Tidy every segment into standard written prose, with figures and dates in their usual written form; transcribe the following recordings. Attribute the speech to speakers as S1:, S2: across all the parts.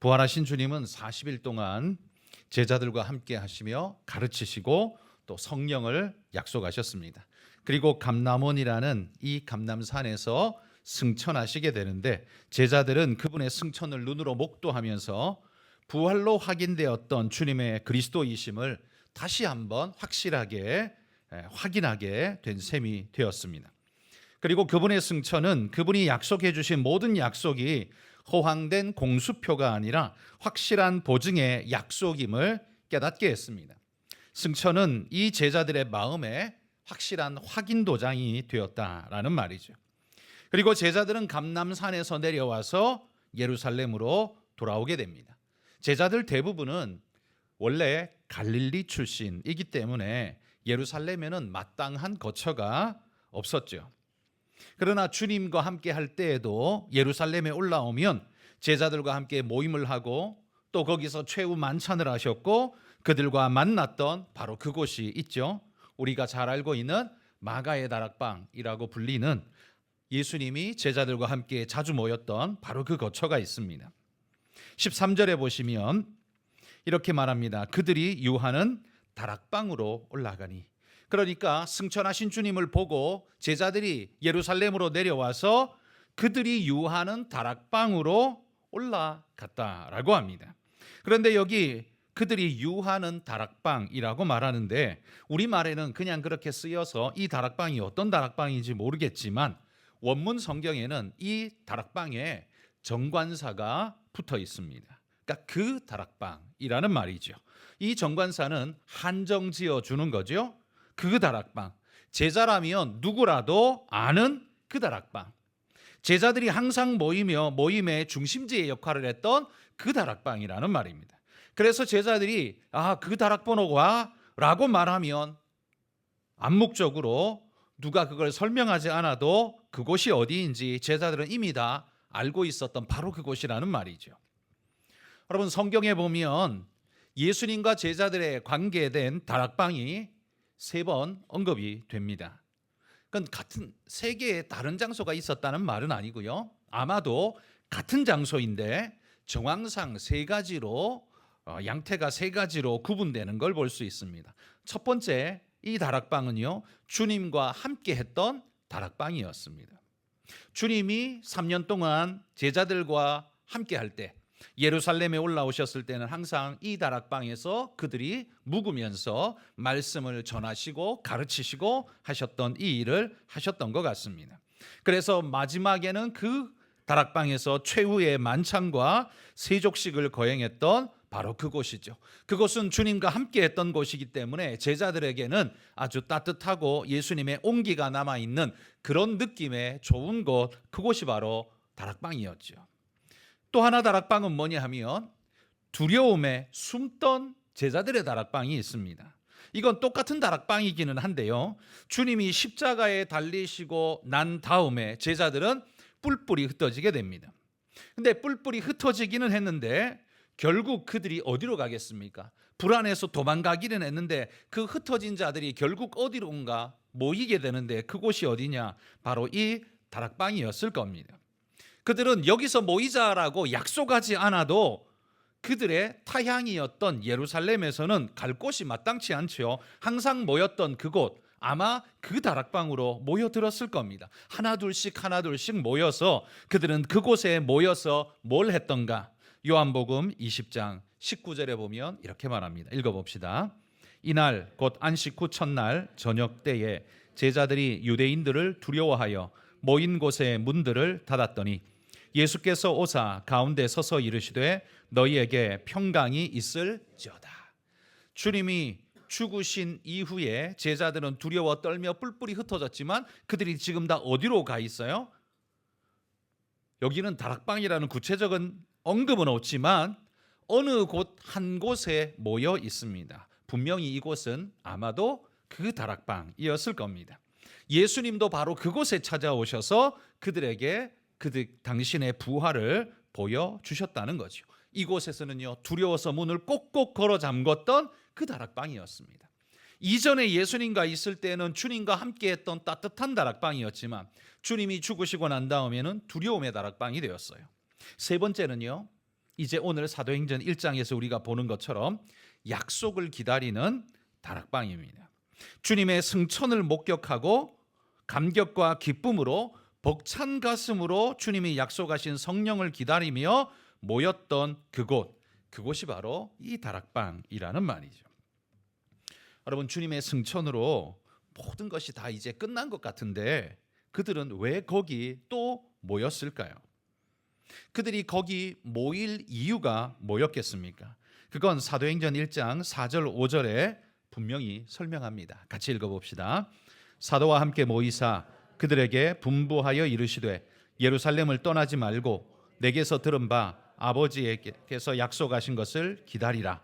S1: 부활하신 주님은 40일 동안 제자들과 함께 하시며 가르치시고 또 성령을 약속하셨습니다. 그리고 감람원이라는 이 감람산에서 승천하시게 되는데, 제자들은 그분의 승천을 눈으로 목도하면서 부활로 확인되었던 주님의 그리스도이심을 다시 한번 확실하게 확인하게 된 셈이 되었습니다. 그리고 그분의 승천은 그분이 약속해 주신 모든 약속이 허황된 공수표가 아니라 확실한 보증의 약속임을 깨닫게 했습니다. 승천은 이 제자들의 마음에 확실한 확인 도장이 되었다라는 말이죠. 그리고 제자들은 감람산에서 내려와서 예루살렘으로 돌아오게 됩니다. 제자들 대부분은 원래 갈릴리 출신이기 때문에 예루살렘에는 마땅한 거처가 없었죠. 그러나 주님과 함께 할 때에도 예루살렘에 올라오면 제자들과 함께 모임을 하고 또 거기서 최후 만찬을 하셨고, 그들과 만났던 바로 그곳이 있죠. 우리가 잘 알고 있는 마가의 다락방이라고 불리는 예수님이 제자들과 함께 자주 모였던 바로 그 거처가 있습니다. 13절에 보시면 이렇게 말합니다. 그들이 유하는 다락방으로 올라가니. 그러니까 승천하신 주님을 보고 제자들이 예루살렘으로 내려와서 그들이 유하는 다락방으로 올라갔다라고 합니다. 그런데 여기 그들이 유하는 다락방이라고 말하는데, 우리말에는 그냥 그렇게 쓰여서 이 다락방이 어떤 다락방인지 모르겠지만 원문 성경에는 이 다락방에 정관사가 붙어 있습니다. 그러니까 그 다락방이라는 말이죠. 이 정관사는 한정 지어 주는 거죠. 그 다락방. 제자라면 누구라도 아는 그 다락방. 제자들이 항상 모이며 모임의 중심지의 역할을 했던 그 다락방이라는 말입니다. 그래서 제자들이 그 다락번호가 와 라고 말하면 암묵적으로 누가 그걸 설명하지 않아도 그곳이 어디인지 제자들은 이미 다 알고 있었던 바로 그곳이라는 말이죠. 여러분, 성경에 보면 예수님과 제자들의 관계된 다락방이 3번 언급이 됩니다. 그건 같은 세 개의 다른 장소가 있었다는 말은 아니고요. 아마도 같은 장소인데 정황상 3가지로 양태가 3가지로 구분되는 걸 볼 수 있습니다. 첫 번째, 이 다락방은요, 주님과 함께 했던 다락방이었습니다. 주님이 3년 동안 제자들과 함께 할 때, 예루살렘에 올라오셨을 때는 항상 이 다락방에서 그들이 묵으면서 말씀을 전하시고 가르치시고 하셨던 이 일을 하셨던 것 같습니다. 그래서 마지막에는 그 다락방에서 최후의 만찬과 세족식을 거행했던 바로 그곳이죠. 그곳은 주님과 함께 했던 곳이기 때문에 제자들에게는 아주 따뜻하고 예수님의 온기가 남아있는 그런 느낌의 좋은 곳, 그곳이 바로 다락방이었죠. 또 하나 다락방은 뭐냐 하면 두려움에 숨던 제자들의 다락방이 있습니다. 이건 똑같은 다락방이기는 한데요, 주님이 십자가에 달리시고 난 다음에 제자들은 뿔뿔이 흩어지게 됩니다. 근데 뿔뿔이 흩어지기는 했는데 결국 그들이 어디로 가겠습니까? 불안해서 도망가기는 했는데 그 흩어진 자들이 결국 어디론가 모이게 되는데 그곳이 어디냐? 바로 이 다락방이었을 겁니다. 그들은 여기서 모이자라고 약속하지 않아도 그들의 타향이었던 예루살렘에서는 갈 곳이 마땅치 않죠. 항상 모였던 그곳, 아마 그 다락방으로 모여들었을 겁니다. 하나 둘씩 모여서 그들은 그곳에 모여서 뭘 했던가? 요한복음 20장 19절에 보면 이렇게 말합니다. 읽어봅시다. 이날 곧 안식 후 첫날 저녁 때에 제자들이 유대인들을 두려워하여 모인 곳의 문들을 닫았더니 예수께서 오사 가운데 서서 이르시되 너희에게 평강이 있을지어다. 주님이 죽으신 이후에 제자들은 두려워 떨며 뿔뿔이 흩어졌지만 그들이 지금 다 어디로 가 있어요? 여기는 다락방이라는 구체적인 언급은 없지만 어느 곳 한 곳에 모여 있습니다. 분명히 이곳은 아마도 그 다락방이었을 겁니다. 예수님도 바로 그곳에 찾아오셔서 그들에게 당신의 부활을 보여주셨다는 거죠. 이곳에서는요, 두려워서 문을 꼭꼭 걸어 잠궜던 그 다락방이었습니다. 이전에 예수님과 있을 때는 주님과 함께했던 따뜻한 다락방이었지만 주님이 죽으시고 난 다음에는 두려움의 다락방이 되었어요. 세 번째는요, 이제 오늘 사도행전 1장에서 우리가 보는 것처럼 약속을 기다리는 다락방입니다. 주님의 승천을 목격하고 감격과 기쁨으로 벅찬 가슴으로 주님이 약속하신 성령을 기다리며 모였던 그곳이 바로 이 다락방이라는 말이죠. 여러분, 주님의 승천으로 모든 것이 다 이제 끝난 것 같은데 그들은 왜 거기 또 모였을까요? 그들이 거기 모일 이유가 뭐였겠습니까? 그건 사도행전 1장 4절 5절에 분명히 설명합니다. 같이 읽어봅시다. 사도와 함께 모이사 그들에게 분부하여 이르시되 예루살렘을 떠나지 말고 내게서 들은 바 아버지께서 약속하신 것을 기다리라.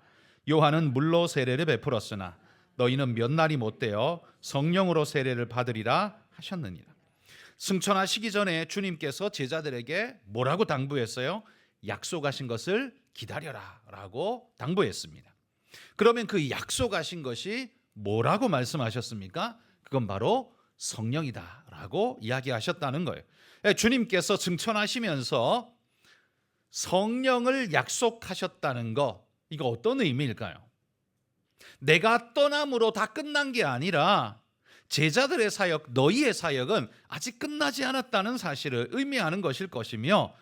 S1: 요한은 물로 세례를 베풀었으나 너희는 몇 날이 못되어 성령으로 세례를 받으리라 하셨느니라. 승천하시기 전에 주님께서 제자들에게 뭐라고 당부했어요? 약속하신 것을 기다려라 라고 당부했습니다. 그러면 그 약속하신 것이 뭐라고 말씀하셨습니까? 그건 바로 성령이다 라고 이야기하셨다는 거예요. 주님께서 승천하시면서 성령을 약속하셨다는 거, 이거 어떤 의미일까요? 내가 떠남으로 다 끝난 게 아니라 제자들의 사역, 너희의 사역은 아직 끝나지 않았다는 사실을 의미하는 것일 것이며,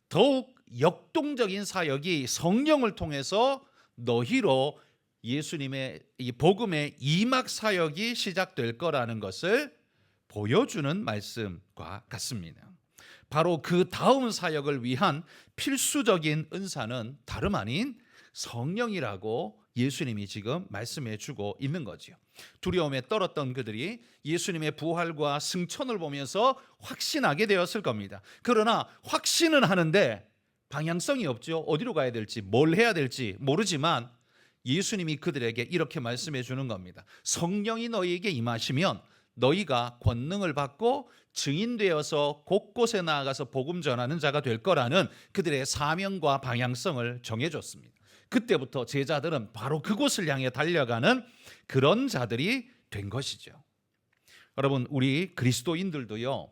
S1: 더욱 역동적인 사역이 성령을 통해서 너희로 예수님의 이 복음의 이막 사역이 시작될 거라는 것을 보여주는 말씀과 같습니다. 바로 그 다음 사역을 위한 필수적인 은사는 다름 아닌 성령이라고 예수님이 지금 말씀해 주고 있는 거지요. 두려움에 떨었던 그들이 예수님의 부활과 승천을 보면서 확신하게 되었을 겁니다. 그러나 확신은 하는데 방향성이 없죠. 어디로 가야 될지, 뭘 해야 될지 모르지만 예수님이 그들에게 이렇게 말씀해 주는 겁니다. 성령이 너희에게 임하시면 너희가 권능을 받고 증인되어서 곳곳에 나아가서 복음 전하는 자가 될 거라는 그들의 사명과 방향성을 정해줬습니다. 그때부터 제자들은 바로 그곳을 향해 달려가는 그런 자들이 된 것이죠. 여러분, 우리 그리스도인들도요,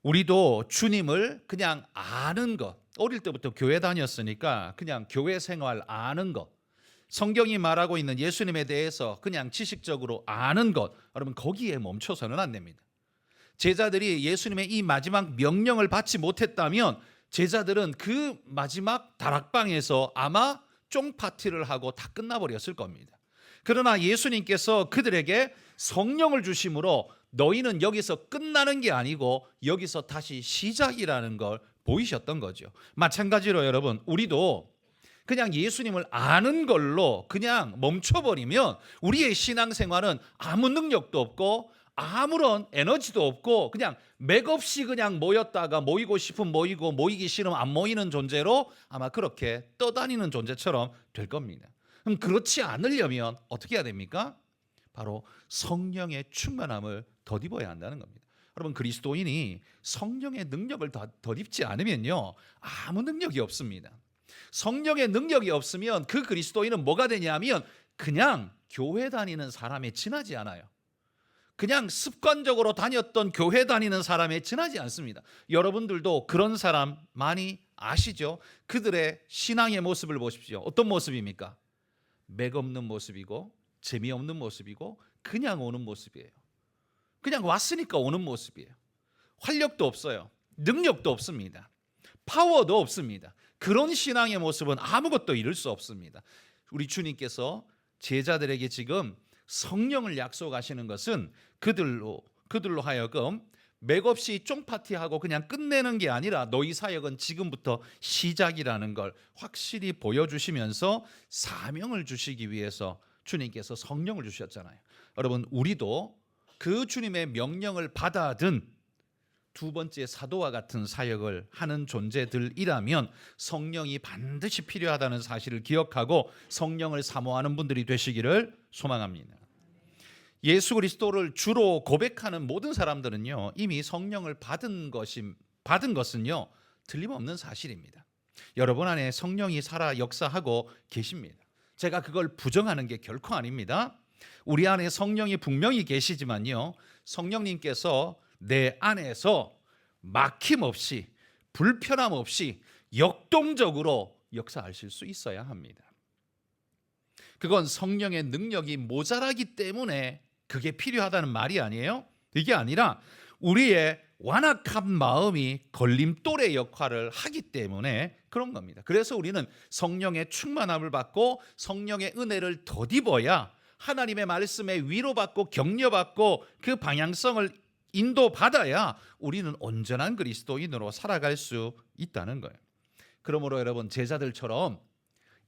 S1: 우리도 주님을 그냥 아는 것, 어릴 때부터 교회 다녔으니까 그냥 교회 생활 아는 것, 성경이 말하고 있는 예수님에 대해서 그냥 지식적으로 아는 것, 여러분 거기에 멈춰서는 안 됩니다. 제자들이 예수님의 이 마지막 명령을 받지 못했다면 제자들은 그 마지막 다락방에서 아마 쫑파티를 하고 다 끝나버렸을 겁니다. 그러나 예수님께서 그들에게 성령을 주심으로 너희는 여기서 끝나는 게 아니고 여기서 다시 시작이라는 걸 보이셨던 거죠. 마찬가지로 여러분, 우리도 그냥 예수님을 아는 걸로 그냥 멈춰버리면 우리의 신앙생활은 아무 능력도 없고 아무런 에너지도 없고 그냥 맥없이 그냥 모였다가 모이고 싶으면 모이고 모이기 싫으면 안 모이는 존재로 아마 그렇게 떠다니는 존재처럼 될 겁니다. 그럼 그렇지 않으려면 어떻게 해야 됩니까? 바로 성령의 충만함을 덧입어야 한다는 겁니다. 여러분, 그리스도인이 성령의 능력을 덧입지 않으면요 아무 능력이 없습니다. 성령의 능력이 없으면 그 그리스도인은 뭐가 되냐면 그냥 교회 다니는 사람에 지나지 않아요. 그냥 습관적으로 다녔던 교회 다니는 사람에 지나지 않습니다. 여러분들도 그런 사람 많이 아시죠? 그들의 신앙의 모습을 보십시오. 어떤 모습입니까? 맥없는 모습이고 재미없는 모습이고 그냥 오는 모습이에요. 그냥 왔으니까 오는 모습이에요. 활력도 없어요. 능력도 없습니다. 파워도 없습니다. 그런 신앙의 모습은 아무것도 이룰 수 없습니다. 우리 주님께서 제자들에게 지금 성령을 약속하시는 것은 그들로 하여금 맥없이 쫑파티하고 그냥 끝내는 게 아니라 너희 사역은 지금부터 시작이라는 걸 확실히 보여주시면서 사명을 주시기 위해서 주님께서 성령을 주셨잖아요. 여러분, 우리도 그 주님의 명령을 받아든 두 번째 사도와 같은 사역을 하는 존재들이라면 성령이 반드시 필요하다는 사실을 기억하고 성령을 사모하는 분들이 되시기를 소망합니다. 예수 그리스도를 주로 고백하는 모든 사람들은요 이미 성령을 받은 것은요 틀림없는 사실입니다. 여러분 안에 성령이 살아 역사하고 계십니다. 제가 그걸 부정하는 게 결코 아닙니다. 우리 안에 성령이 분명히 계시지만요 성령님께서 내 안에서 막힘 없이 불편함 없이 역동적으로 역사하실 수 있어야 합니다. 그건 성령의 능력이 모자라기 때문에 그게 필요하다는 말이 아니에요. 이게 아니라 우리의 완악한 마음이 걸림돌의 역할을 하기 때문에 그런 겁니다. 그래서 우리는 성령의 충만함을 받고 성령의 은혜를 덧입어야 하나님의 말씀에 위로받고 격려받고 그 방향성을 인도받아야 우리는 온전한 그리스도인으로 살아갈 수 있다는 거예요. 그러므로 여러분, 제자들처럼,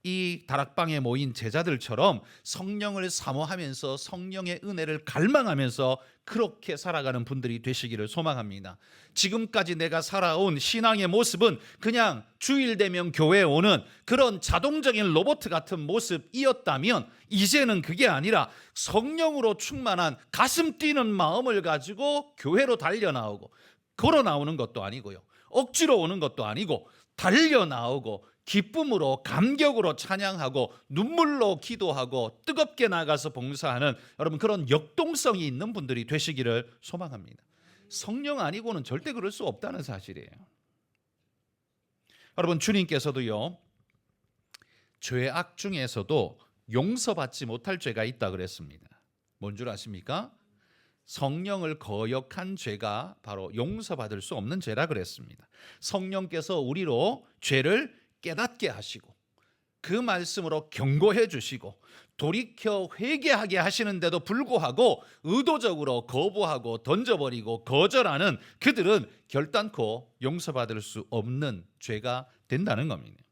S1: 이 다락방에 모인 제자들처럼 성령을 사모하면서 성령의 은혜를 갈망하면서 그렇게 살아가는 분들이 되시기를 소망합니다. 지금까지 내가 살아온 신앙의 모습은 그냥 주일 되면 교회에 오는 그런 자동적인 로봇 같은 모습이었다면, 이제는 그게 아니라 성령으로 충만한 가슴 뛰는 마음을 가지고 교회로 달려나오고, 걸어 나오는 것도 아니고요, 억지로 오는 것도 아니고 달려나오고 기쁨으로 감격으로 찬양하고 눈물로 기도하고 뜨겁게 나가서 봉사하는, 여러분, 그런 역동성이 있는 분들이 되시기를 소망합니다. 성령 아니고는 절대 그럴 수 없다는 사실이에요. 여러분, 주님께서도요, 죄악 중에서도 용서받지 못할 죄가 있다 그랬습니다. 뭔 줄 아십니까? 성령을 거역한 죄가 바로 용서받을 수 없는 죄라 그랬습니다. 성령께서 우리로 죄를 깨닫게 하시고 그 말씀으로 경고해 주시고 돌이켜 회개하게 하시는데도 불구하고 의도적으로 거부하고 던져버리고 거절하는 그들은 결단코 용서받을 수 없는 죄가 된다는 겁니다.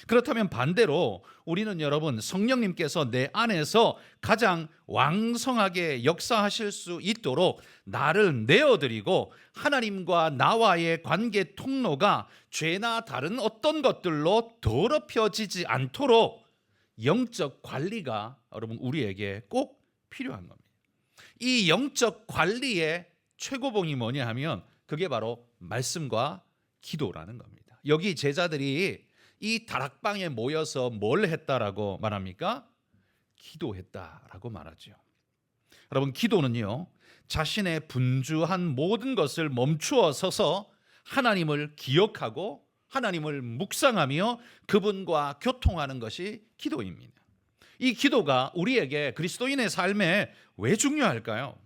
S1: 그렇다면 반대로 우리는, 여러분, 성령님께서 내 안에서 가장 왕성하게 역사하실 수 있도록 나를 내어드리고 하나님과 나와의 관계 통로가 죄나 다른 어떤 것들로 더럽혀지지 않도록 영적 관리가, 여러분, 우리에게 꼭 필요한 겁니다. 이 영적 관리의 최고봉이 뭐냐 하면 그게 바로 말씀과 기도라는 겁니다. 여기 제자들이 이 다락방에 모여서 뭘 했다라고 말합니까? 기도했다라고 말하죠. 여러분, 기도는요, 자신의 분주한 모든 것을 멈추어 서서 하나님을 기억하고 하나님을 묵상하며 그분과 교통하는 것이 기도입니다. 이 기도가 우리에게, 그리스도인의 삶에 왜 중요할까요?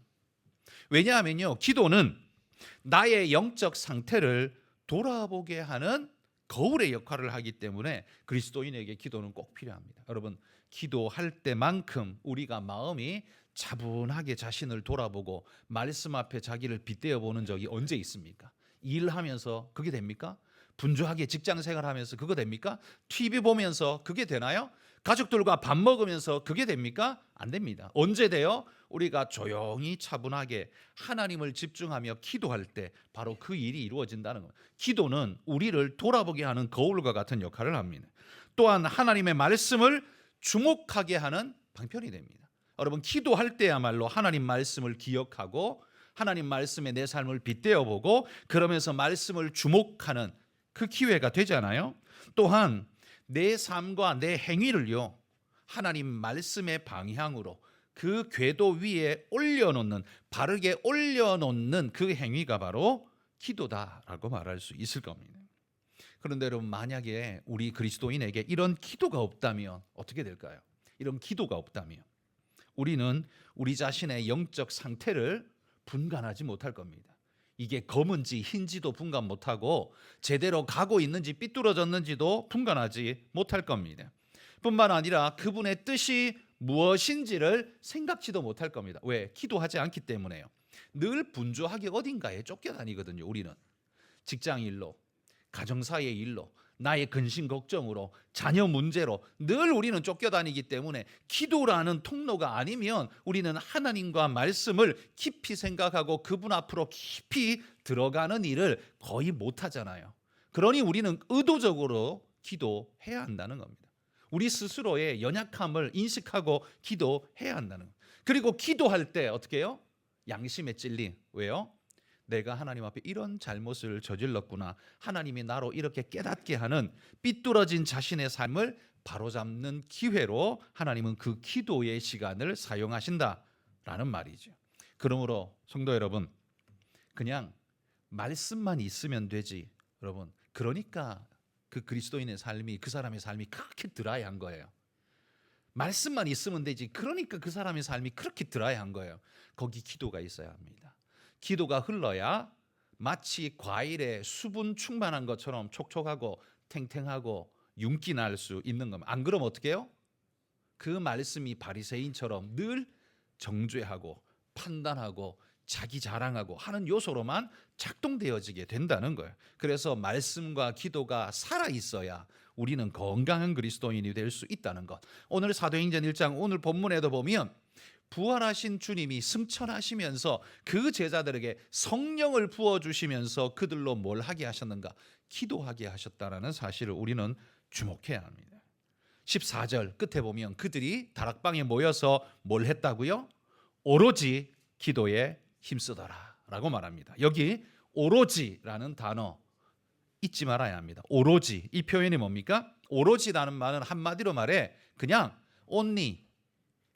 S1: 왜냐하면요, 기도는 나의 영적 상태를 돌아보게 하는 거울의 역할을 하기 때문에 그리스도인에게 기도는 꼭 필요합니다. 여러분, 기도할 때만큼 우리가 마음이 차분하게 자신을 돌아보고 말씀 앞에 자기를 빗대어 보는 적이 언제 있습니까? 일하면서 그게 됩니까? 분주하게 직장 생활하면서 그거 됩니까? TV 보면서 그게 되나요? 가족들과 밥 먹으면서 그게 됩니까? 안 됩니다. 언제 돼요? 우리가 조용히 차분하게 하나님을 집중하며 기도할 때 바로 그 일이 이루어진다는 거예요. 기도는 우리를 돌아보게 하는 거울과 같은 역할을 합니다. 또한 하나님의 말씀을 주목하게 하는 방편이 됩니다. 여러분, 기도할 때야말로 하나님 말씀을 기억하고 하나님 말씀에 내 삶을 빗대어 보고 그러면서 말씀을 주목하는 그 기회가 되잖아요. 또한 내 삶과 내 행위를요, 하나님 말씀의 방향으로 그 궤도 위에 올려놓는, 바르게 올려놓는 그 행위가 바로 기도다라고 말할 수 있을 겁니다. 그런데 여러분, 만약에 우리 그리스도인에게 이런 기도가 없다면 어떻게 될까요? 이런 기도가 없다면 우리는 우리 자신의 영적 상태를 분간하지 못할 겁니다. 이게 검은지 흰지도 분간 못하고 제대로 가고 있는지 삐뚤어졌는지도 분간하지 못할 겁니다. 뿐만 아니라 그분의 뜻이 무엇인지를 생각지도 못할 겁니다. 왜? 기도하지 않기 때문에요. 늘 분주하게 어딘가에 쫓겨다니거든요. 우리는 직장 일로, 가정사의 일로, 나의 근심 걱정으로, 자녀 문제로 늘 우리는 쫓겨다니기 때문에 기도라는 통로가 아니면 우리는 하나님과 말씀을 깊이 생각하고 그분 앞으로 깊이 들어가는 일을 거의 못하잖아요. 그러니 우리는 의도적으로 기도해야 한다는 겁니다. 우리 스스로의 연약함을 인식하고 기도해야 한다는 거예요. 그리고 기도할 때 어떻게 해요? 양심에 찔린, 왜요? 내가 하나님 앞에 이런 잘못을 저질렀구나, 하나님이 나로 이렇게 깨닫게 하는 삐뚤어진 자신의 삶을 바로잡는 기회로 하나님은 그 기도의 시간을 사용하신다라는 말이죠. 그러므로 성도 여러분, 그냥 말씀만 있으면 되지, 여러분, 그러니까 그 그리스도인의 삶이, 그 사람의 삶이 그렇게 드라이한 거예요. 말씀만 있으면 되지. 그러니까 그 사람의 삶이 그렇게 드라이한 거예요. 거기 기도가 있어야 합니다. 기도가 흘러야 마치 과일에 수분 충만한 것처럼 촉촉하고 탱탱하고 윤기 날 수 있는 겁니다. 안 그러면 어떻게 해요? 그 말씀이 바리새인처럼 늘 정죄하고 판단하고 자기 자랑하고 하는 요소로만 작동되어지게 된다는 거예요. 그래서 말씀과 기도가 살아있어야 우리는 건강한 그리스도인이 될 수 있다는 것. 오늘 사도행전 1장 오늘 본문에도 보면 부활하신 주님이 승천하시면서 그 제자들에게 성령을 부어주시면서 그들로 뭘 하게 하셨는가? 기도하게 하셨다는 사실을 우리는 주목해야 합니다. 14절 끝에 보면 그들이 다락방에 모여서 뭘 했다고요? 오로지 기도에 힘쓰더라 라고 말합니다. 여기 오로지라는 단어 잊지 말아야 합니다. 오로지, 이 표현이 뭡니까? 오로지라는 말은 한마디로 말해 그냥 only,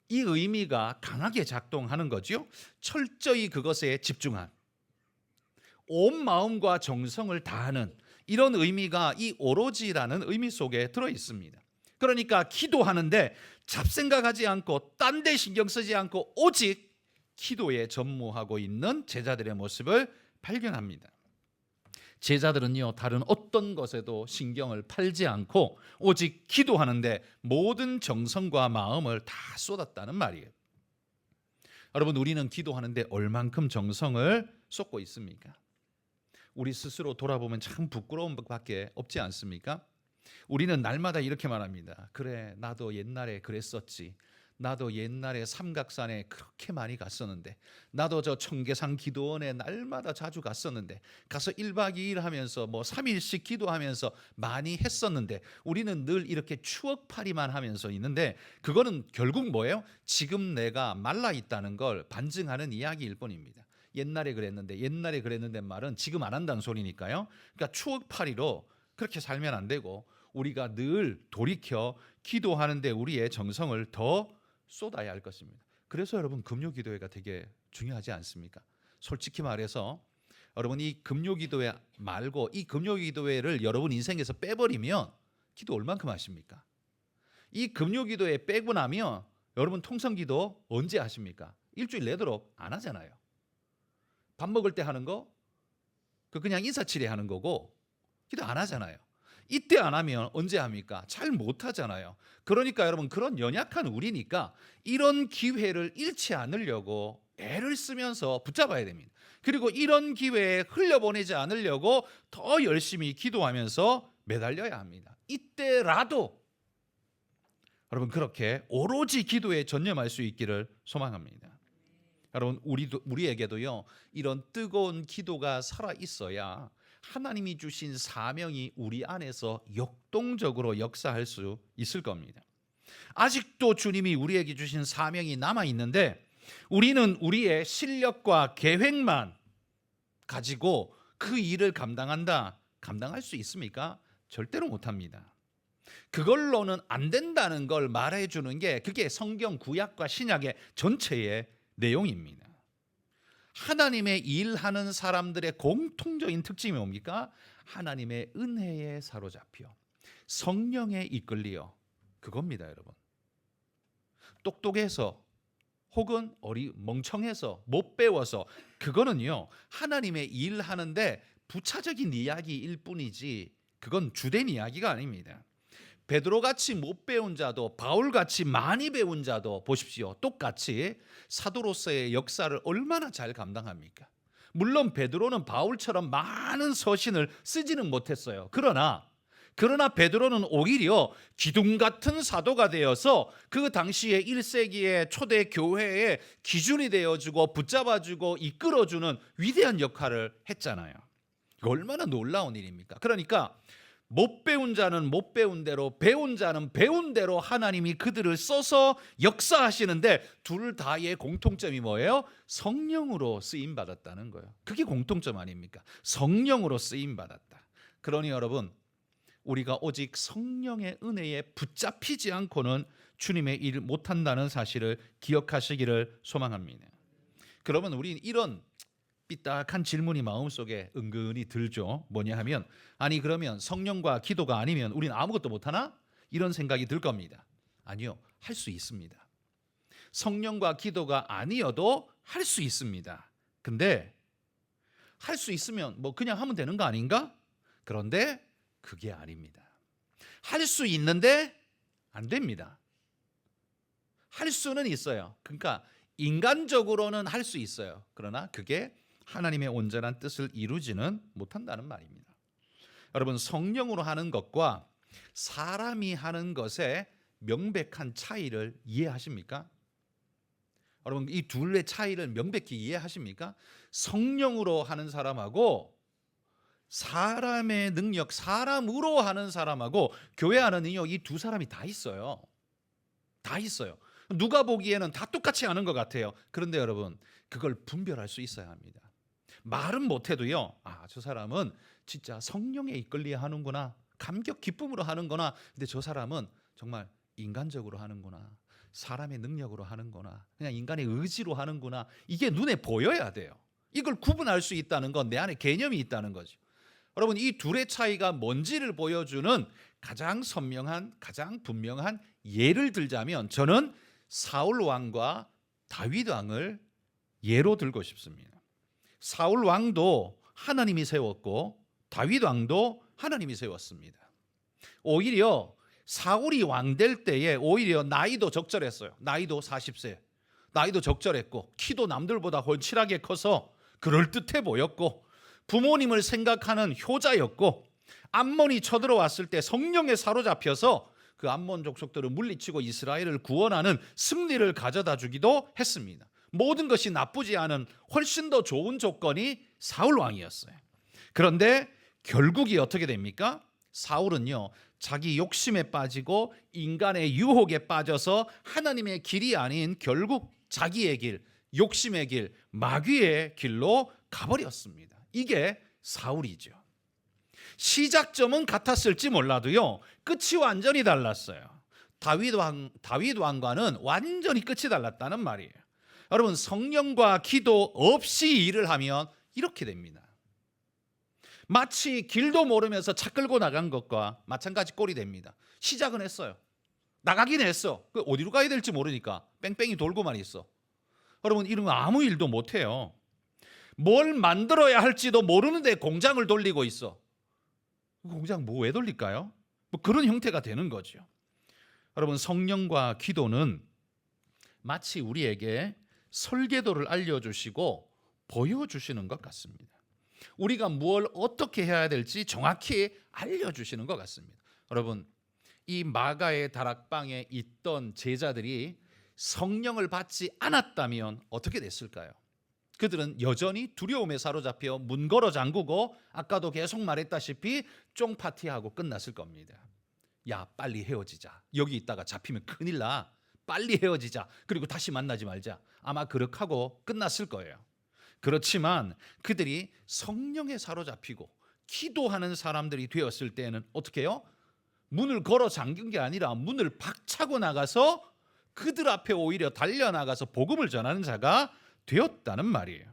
S1: 이 의미가 강하게 작동하는 거죠. 철저히 그것에 집중한, 온 마음과 정성을 다하는 이런 의미가 이 오로지라는 의미 속에 들어 있습니다. 그러니까 기도하는데 잡생각하지 않고 딴 데 신경 쓰지 않고 오직 기도에 전무하고 있는 제자들의 모습을 발견합니다. 제자들은요, 다른 어떤 것에도 신경을 팔지 않고 오직 기도하는데 모든 정성과 마음을 다 쏟았다는 말이에요. 여러분, 우리는 기도하는데 얼만큼 정성을 쏟고 있습니까? 우리 스스로 돌아보면 참 부끄러운 것밖에 없지 않습니까? 우리는 날마다 이렇게 말합니다. 그래, 나도 옛날에 그랬었지. 나도 옛날에 삼각산에 그렇게 많이 갔었는데, 나도 저 청계산 기도원에 날마다 자주 갔었는데, 가서 1박 2일 하면서 뭐 3일씩 기도하면서 많이 했었는데, 우리는 늘 이렇게 추억팔이만 하면서 있는데, 그거는 결국 뭐예요? 지금 내가 말라 있다는 걸 반증하는 이야기일 뿐입니다. 옛날에 그랬는데 말은 지금 안 한다는 소리니까요. 그러니까 추억팔이로 그렇게 살면 안 되고, 우리가 늘 돌이켜 기도하는데 우리의 정성을 더 쏟아야 할 것입니다. 그래서 여러분, 금요기도회가 되게 중요하지 않습니까? 솔직히 말해서 여러분, 이 금요기도회 말고 이 금요기도회를 여러분 인생에서 빼버리면 기도 얼만큼 하십니까? 이 금요기도회 빼고 나면 여러분 통성기도 언제 하십니까? 일주일 내도록 안 하잖아요. 밥 먹을 때 하는 거 그냥 인사치레 하는 거고 기도 안 하잖아요. 이때 안 하면 언제 합니까? 잘 못 하잖아요. 그러니까 여러분, 그런 연약한 우리니까 이런 기회를 잃지 않으려고 애를 쓰면서 붙잡아야 됩니다. 그리고 이런 기회에 흘려보내지 않으려고 더 열심히 기도하면서 매달려야 합니다. 이때라도 여러분, 그렇게 오로지 기도에 전념할 수 있기를 소망합니다. 여러분, 우리에게도요, 이런 뜨거운 기도가 살아 있어야 하나님이 주신 사명이 우리 안에서 역동적으로 역사할 수 있을 겁니다. 아직도 주님이 우리에게 주신 사명이 남아 있는데 우리는 우리의 실력과 계획만 가지고 그 일을 감당할 수 있습니까? 절대로 못합니다. 그걸로는 안 된다는 걸 말해주는 게 그게 성경 구약과 신약의 전체의 내용입니다. 하나님의 일하는 사람들의 공통적인 특징이 뭡니까? 하나님의 은혜에 사로잡혀 성령에 이끌려, 그겁니다. 여러분, 똑똑해서 혹은 멍청해서 못 배워서 그거는요, 하나님의 일하는데 부차적인 이야기일 뿐이지 그건 주된 이야기가 아닙니다. 베드로같이 못 배운 자도 바울같이 많이 배운 자도 보십시오. 똑같이 사도로서의 역사를 얼마나 잘 감당합니까? 물론 베드로는 바울처럼 많은 서신을 쓰지는 못했어요. 그러나 베드로는 오히려 기둥 같은 사도가 되어서 그 당시에 1세기의 초대 교회의 기준이 되어주고 붙잡아주고 이끌어주는 위대한 역할을 했잖아요. 이거 얼마나 놀라운 일입니까? 그러니까 못 배운 자는 못 배운 대로, 배운 자는 배운 대로 하나님이 그들을 써서 역사하시는데 둘 다의 공통점이 뭐예요? 성령으로 쓰임 받았다는 거예요. 그게 공통점 아닙니까? 성령으로 쓰임 받았다. 그러니 여러분, 우리가 오직 성령의 은혜에 붙잡히지 않고는 주님의 일을 못한다는 사실을 기억하시기를 소망합니다. 그러면 우리는 이런 삐딱한 질문이 마음속에 은근히 들죠. 뭐냐 하면 아니 그러면 성령과 기도가 아니면 우리는 아무것도 못하나? 이런 생각이 들 겁니다. 아니요. 할 수 있습니다. 성령과 기도가 아니어도 할 수 있습니다. 근데 할 수 있으면 뭐 그냥 하면 되는 거 아닌가? 그런데 그게 아닙니다. 할 수 있는데 안 됩니다. 할 수는 있어요. 그러니까 인간적으로는 할 수 있어요. 그러나 그게 하나님의 온전한 뜻을 이루지는 못한다는 말입니다. 여러분, 성령으로 하는 것과 사람이 하는 것의 명백한 차이를 이해하십니까? 여러분, 이 둘의 차이를 명백히 이해하십니까? 성령으로 하는 사람하고 사람의 능력, 사람으로 하는 사람하고 교회 하는 능력, 이 두 사람이 다 있어요. 다 있어요. 누가 보기에는 다 똑같이 하는 것 같아요. 그런데 여러분, 그걸 분별할 수 있어야 합니다. 말은 못해도요, 저 사람은 진짜 성령에 이끌려 하는구나, 감격 기쁨으로 하는구나. 근데 저 사람은 정말 인간적으로 하는구나, 사람의 능력으로 하는구나, 그냥 인간의 의지로 하는구나. 이게 눈에 보여야 돼요. 이걸 구분할 수 있다는 건 내 안에 개념이 있다는 거죠. 여러분, 이 둘의 차이가 뭔지를 보여주는 가장 선명한, 가장 분명한 예를 들자면 저는 사울 왕과 다윗 왕을 예로 들고 싶습니다. 사울 왕도 하나님이 세웠고 다윗 왕도 하나님이 세웠습니다. 오히려 사울이 왕 될 때에 오히려 나이도 적절했어요. 나이도 40세. 나이도 적절했고 키도 남들보다 훤칠하게 커서 그럴듯해 보였고 부모님을 생각하는 효자였고 암몬이 쳐들어왔을 때 성령에 사로잡혀서 그 암몬 족속들을 물리치고 이스라엘을 구원하는 승리를 가져다 주기도 했습니다. 모든 것이 나쁘지 않은 훨씬 더 좋은 조건이 사울 왕이었어요. 그런데 결국이 어떻게 됩니까? 사울은요, 자기 욕심에 빠지고 인간의 유혹에 빠져서 하나님의 길이 아닌 결국 자기의 길, 욕심의 길, 마귀의 길로 가버렸습니다. 이게 사울이죠. 시작점은 같았을지 몰라도요, 끝이 완전히 달랐어요. 다윗 왕과는 완전히 끝이 달랐다는 말이에요. 여러분, 성령과 기도 없이 일을 하면 이렇게 됩니다. 마치 길도 모르면서 차 끌고 나간 것과 마찬가지 꼴이 됩니다. 시작은 했어요. 나가긴 했어. 어디로 가야 될지 모르니까 뺑뺑이 돌고만 있어. 여러분, 이러면 아무 일도 못해요. 뭘 만들어야 할지도 모르는데 공장을 돌리고 있어. 공장 왜 돌릴까요? 그런 형태가 되는 거죠. 여러분, 성령과 기도는 마치 우리에게 설계도를 알려주시고 보여주시는 것 같습니다. 우리가 무엇을 어떻게 해야 될지 정확히 알려주시는 것 같습니다. 여러분, 이 마가의 다락방에 있던 제자들이 성령을 받지 않았다면 어떻게 됐을까요? 그들은 여전히 두려움에 사로잡혀 문 걸어 잠그고 아까도 계속 말했다시피 쫑파티하고 끝났을 겁니다. 야, 빨리 헤어지자. 여기 있다가 잡히면 큰일 나. 빨리 헤어지자. 그리고 다시 만나지 말자. 아마 그렇게 하고 끝났을 거예요. 그렇지만 그들이 성령에 사로잡히고 기도하는 사람들이 되었을 때는 어떻게 해요? 문을 걸어 잠긴 게 아니라 문을 박차고 나가서 그들 앞에 오히려 달려나가서 복음을 전하는 자가 되었다는 말이에요.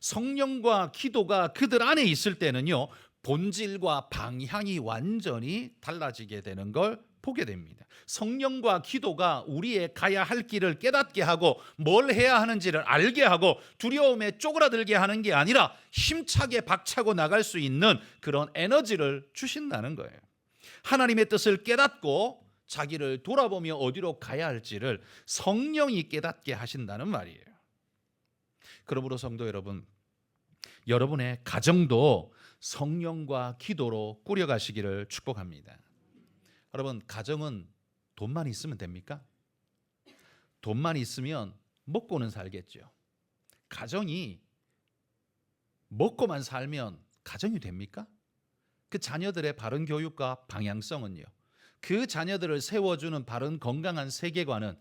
S1: 성령과 기도가 그들 안에 있을 때는요, 본질과 방향이 완전히 달라지게 되는 걸 보게 됩니다. 성령과 기도가 우리의 가야 할 길을 깨닫게 하고 뭘 해야 하는지를 알게 하고 두려움에 쪼그라들게 하는 게 아니라 힘차게 박차고 나갈 수 있는 그런 에너지를 주신다는 거예요. 하나님의 뜻을 깨닫고 자기를 돌아보며 어디로 가야 할지를 성령이 깨닫게 하신다는 말이에요. 그러므로 성도 여러분, 여러분의 가정도 성령과 기도로 꾸려가시기를 축복합니다. 여러분, 가정은 돈만 있으면 됩니까? 돈만 있으면 먹고는 살겠죠. 가정이 먹고만 살면 가정이 됩니까? 그 자녀들의 바른 교육과 방향성은요, 그 자녀들을 세워주는 바른 건강한 세계관은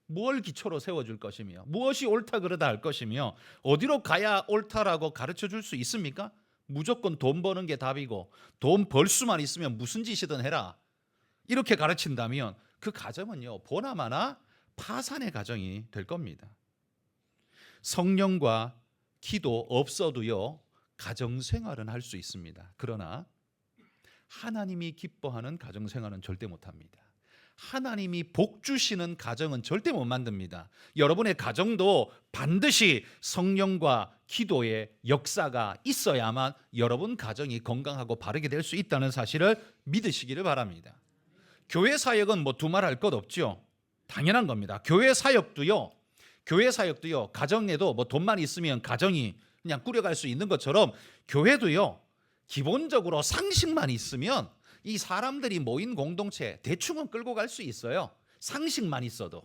S1: 무엇을 기초로 세워줄 것이며 무엇이 옳다 그르다 할 것이며 어디로 가야 옳다라고 가르쳐 줄 수 있습니까? 무조건 돈 버는 게 답이고 돈 벌 수만 있으면 무슨 짓이든 해라, 이렇게 가르친다면 그 가정은요, 보나마나 파산의 가정이 될 겁니다. 성령과 기도 없어도요 가정생활은 할 수 있습니다. 그러나 하나님이 기뻐하는 가정생활은 절대 못합니다. 하나님이 복 주시는 가정은 절대 못 만듭니다. 여러분의 가정도 반드시 성령과 기도의 역사가 있어야만 여러분 가정이 건강하고 바르게 될 수 있다는 사실을 믿으시기를 바랍니다. 교회 사역은 뭐 두말할 것 없죠. 당연한 겁니다. 교회 사역도요 가정에도 뭐 돈만 있으면 가정이 그냥 꾸려갈 수 있는 것처럼 교회도요 기본적으로 상식만 있으면 이 사람들이 모인 공동체 대충은 끌고 갈 수 있어요. 상식만 있어도.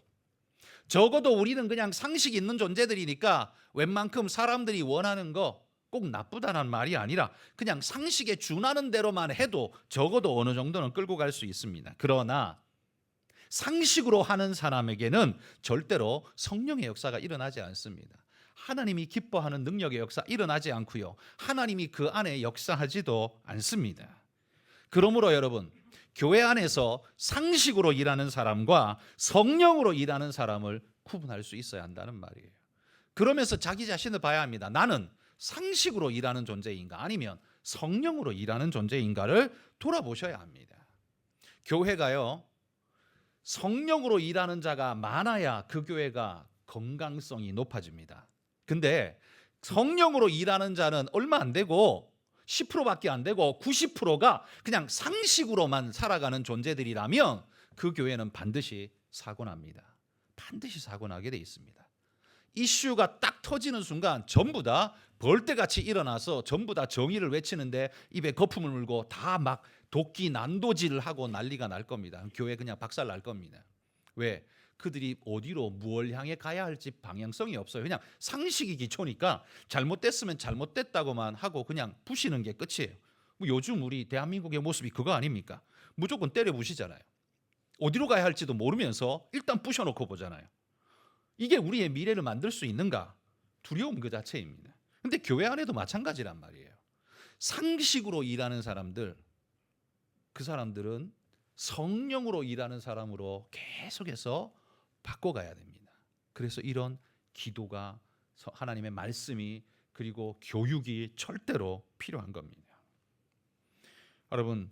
S1: 적어도 우리는 그냥 상식 있는 존재들이니까 웬만큼 사람들이 원하는 거 꼭 나쁘다는 말이 아니라 그냥 상식에 준하는 대로만 해도 적어도 어느 정도는 끌고 갈 수 있습니다. 그러나 상식으로 하는 사람에게는 절대로 성령의 역사가 일어나지 않습니다. 하나님이 기뻐하는 능력의 역사 일어나지 않고요. 하나님이 그 안에 역사하지도 않습니다. 그러므로 여러분, 교회 안에서 상식으로 일하는 사람과 성령으로 일하는 사람을 구분할 수 있어야 한다는 말이에요. 그러면서 자기 자신을 봐야 합니다. 나는 상식으로 일하는 존재인가 아니면 성령으로 일하는 존재인가를 돌아보셔야 합니다. 교회가요 성령으로 일하는 자가 많아야 그 교회가 건강성이 높아집니다. 근데 성령으로 일하는 자는 얼마 안 되고 10%밖에 안 되고 90%가 그냥 상식으로만 살아가는 존재들이라면 그 교회는 반드시 사고 납니다. 반드시 사고 나게 돼 있습니다. 이슈가 딱 터지는 순간 전부 다 벌떼같이 일어나서 전부 다 정의를 외치는데 입에 거품을 물고 다 막 도끼 난도질을 하고 난리가 날 겁니다. 교회 그냥 박살 날 겁니다. 왜? 그들이 어디로 무엇을 향해 가야 할지 방향성이 없어요. 그냥 상식이 기초니까 잘못됐으면 잘못됐다고만 하고 그냥 부시는 게 끝이에요. 뭐 요즘 우리 대한민국의 모습이 그거 아닙니까? 무조건 때려 부시잖아요. 어디로 가야 할지도 모르면서 일단 부셔놓고 보잖아요. 이게 우리의 미래를 만들 수 있는가? 두려움 그 자체입니다. 근데 교회 안에도 마찬가지란 말이에요. 상식으로 일하는 사람들, 그 사람들은 성령으로 일하는 사람으로 계속해서 바꿔가야 됩니다. 그래서 이런 기도가 하나님의 말씀이 그리고 교육이 절대로 필요한 겁니다. 여러분,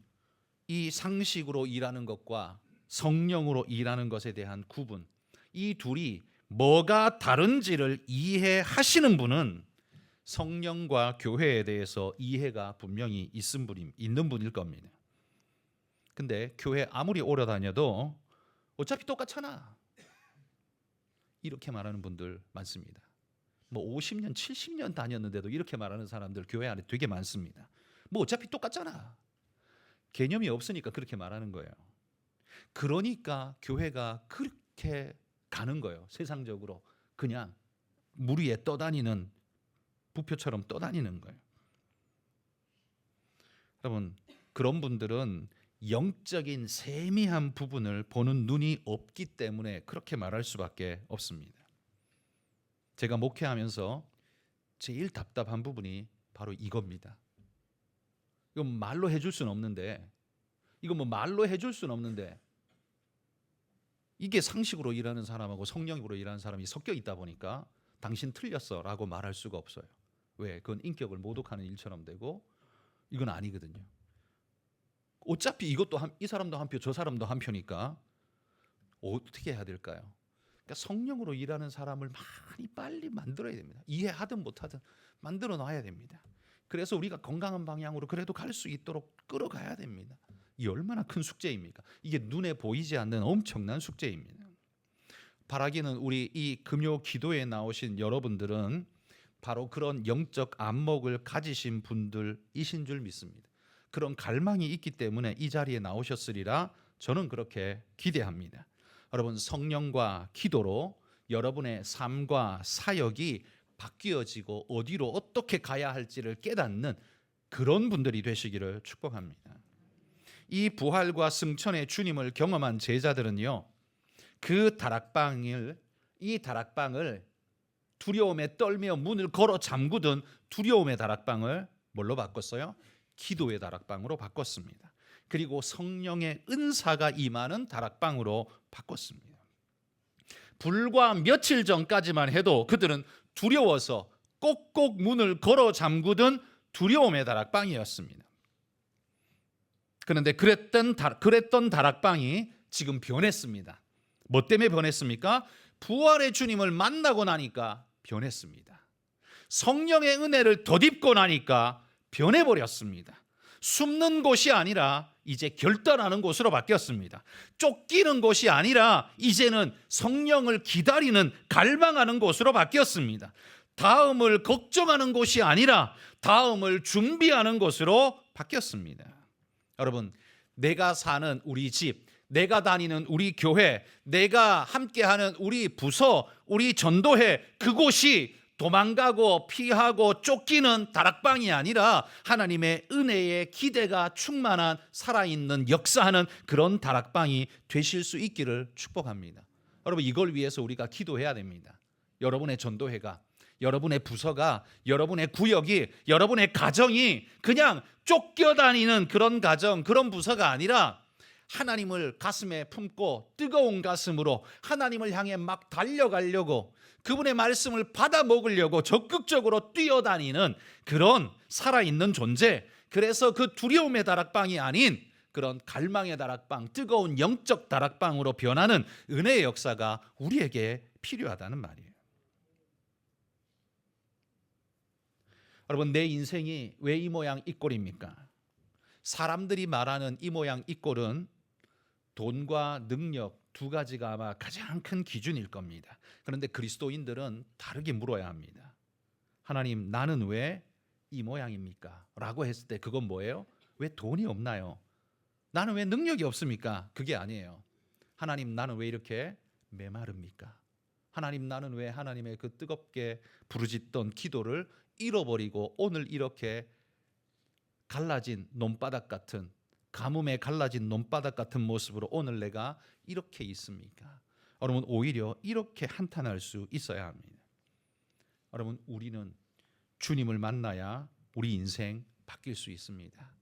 S1: 이 상식으로 일하는 것과 성령으로 일하는 것에 대한 구분, 이 둘이 뭐가 다른지를 이해하시는 분은 성령과 교회에 대해서 이해가 분명히 있는 분일 겁니다. 근데 교회 아무리 오래 다녀도 어차피 똑같잖아, 이렇게 말하는 분들 많습니다. 뭐 50년, 70년 다녔는데도 이렇게 말하는 사람들 교회 안에 되게 많습니다. 뭐 어차피 똑같잖아. 개념이 없으니까 그렇게 말하는 거예요. 그러니까 교회가 그렇게 가는 거예요. 세상적으로 그냥 물 위에 떠다니는 부표처럼 떠다니는 거예요. 여러분, 그런 분들은 영적인 세미한 부분을 보는 눈이 없기 때문에 그렇게 말할 수밖에 없습니다. 제가 목회하면서 제일 답답한 부분이 바로 이겁니다. 이건 말로 해줄 수는 없는데, 이게 상식으로 일하는 사람하고 성령으로 일하는 사람이 섞여 있다 보니까 당신 틀렸어 라고 말할 수가 없어요. 왜? 그건 인격을 모독하는 일처럼 되고 이건 아니거든요. 어차피 이것도 이 사람도 한 표, 저 사람도 한 표니까 어떻게 해야 될까요? 그러니까 성령으로 일하는 사람을 많이 빨리 만들어야 됩니다. 이해하든 못하든 만들어 놔야 됩니다. 그래서 우리가 건강한 방향으로 그래도 갈 수 있도록 끌어가야 됩니다. 이 얼마나 큰 숙제입니까? 이게 눈에 보이지 않는 엄청난 숙제입니다. 바라기는 우리 이 금요 기도에 나오신 여러분들은 바로 그런 영적 안목을 가지신 분들이신 줄 믿습니다. 그런 갈망이 있기 때문에 이 자리에 나오셨으리라 저는 그렇게 기대합니다. 여러분, 성령과 기도로 여러분의 삶과 사역이 바뀌어지고 어디로 어떻게 가야 할지를 깨닫는 그런 분들이 되시기를 축복합니다. 이 부활과 승천의 주님을 경험한 제자들은요, 이 다락방을 두려움에 떨며 문을 걸어 잠그던 두려움의 다락방을 뭘로 바꿨어요? 기도의 다락방으로 바꿨습니다. 그리고 성령의 은사가 임하는 다락방으로 바꿨습니다. 불과 며칠 전까지만 해도 그들은 두려워서 꼭꼭 문을 걸어 잠그던 두려움의 다락방이었습니다. 그런데 그랬던 다락방이 지금 변했습니다. 뭐 때문에 변했습니까? 부활의 주님을 만나고 나니까 변했습니다. 성령의 은혜를 덧입고 나니까 변해버렸습니다. 숨는 곳이 아니라 이제 결단하는 곳으로 바뀌었습니다. 쫓기는 곳이 아니라 이제는 성령을 기다리는, 갈망하는 곳으로 바뀌었습니다. 다음을 걱정하는 곳이 아니라 다음을 준비하는 곳으로 바뀌었습니다. 여러분, 내가 사는 우리 집, 내가 다니는 우리 교회, 내가 함께하는 우리 부서, 우리 전도회, 그곳이 도망가고 피하고 쫓기는 다락방이 아니라 하나님의 은혜의 기대가 충만한 살아있는 역사하는 그런 다락방이 되실 수 있기를 축복합니다. 여러분, 이걸 위해서 우리가 기도해야 됩니다. 여러분의 전도회가, 여러분의 부서가, 여러분의 구역이, 여러분의 가정이 그냥 쫓겨다니는 그런 가정, 그런 부서가 아니라 하나님을 가슴에 품고 뜨거운 가슴으로 하나님을 향해 막 달려가려고, 그분의 말씀을 받아 먹으려고 적극적으로 뛰어다니는 그런 살아있는 존재, 그래서 그 두려움의 다락방이 아닌 그런 갈망의 다락방, 뜨거운 영적 다락방으로 변하는 은혜의 역사가 우리에게 필요하다는 말이에요. 여러분, 내 인생이 왜 이 모양 이 꼴입니까? 사람들이 말하는 이 모양 이 꼴은 돈과 능력 두 가지가 아마 가장 큰 기준일 겁니다. 그런데 그리스도인들은 다르게 물어야 합니다. 하나님, 나는 왜 이 모양입니까? 라고 했을 때 그건 뭐예요? 왜 돈이 없나요? 나는 왜 능력이 없습니까? 그게 아니에요. 하나님, 나는 왜 이렇게 메마릅니까? 하나님, 나는 왜 하나님의 그 뜨겁게 부르짖던 기도를 잃어버리고 오늘 이렇게 갈라진 논바닥 같은, 가뭄에 갈라진 논바닥 같은 모습으로 오늘 내가 이렇게 있습니까? 여러분, 오히려 이렇게 한탄할 수 있어야 합니다. 여러분, 우리는 주님을 만나야 우리 인생 바뀔 수 있습니다.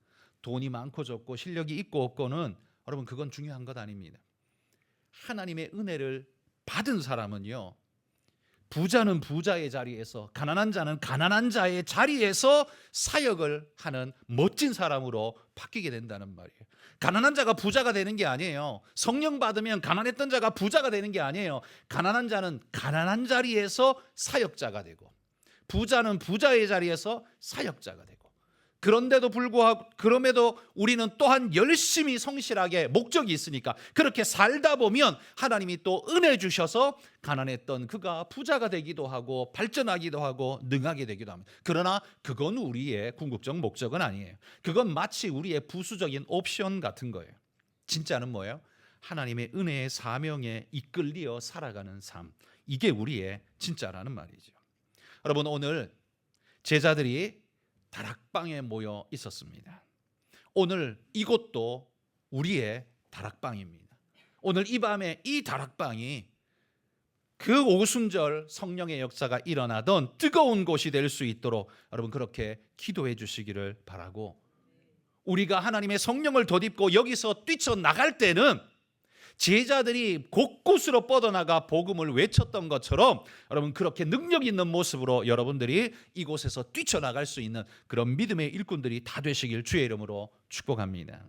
S1: 돈이 많고 적고 실력이 있고 없고는 여러분, 그건 중요한 것 아닙니다. 하나님의 은혜를 받은 사람은요, 부자는 부자의 자리에서, 가난한 자는 가난한 자의 자리에서 사역을 하는 멋진 사람으로 바뀌게 된다는 말이에요. 가난한 자가 부자가 되는 게 아니에요. 성령 받으면 가난했던 자가 부자가 되는 게 아니에요. 가난한 자는 가난한 자리에서 사역자가 되고, 부자는 부자의 자리에서 사역자가 되고, 그런데도 불구하고, 그럼에도 우리는 또한 열심히 성실하게 목적이 있으니까 그렇게 살다 보면 하나님이 또 은혜 주셔서 가난했던 그가 부자가 되기도 하고 발전하기도 하고 능하게 되기도 합니다. 그러나 그건 우리의 궁극적 목적은 아니에요. 그건 마치 우리의 부수적인 옵션 같은 거예요. 진짜는 뭐예요? 하나님의 은혜의 사명에 이끌려 살아가는 삶, 이게 우리의 진짜라는 말이죠. 여러분, 오늘 제자들이 다락방에 모여 있었습니다. 오늘 이곳도 우리의 다락방입니다. 오늘 이 밤에 이 다락방이 그 오순절 성령의 역사가 일어나던 뜨거운 곳이 될 수 있도록 여러분 그렇게 기도해 주시기를 바라고, 우리가 하나님의 성령을 덧입고 여기서 뛰쳐나갈 때는 제자들이 곳곳으로 뻗어나가 복음을 외쳤던 것처럼 여러분 그렇게 능력 있는 모습으로 여러분들이 이곳에서 뛰쳐나갈 수 있는 그런 믿음의 일꾼들이 다 되시길 주의 이름으로 축복합니다.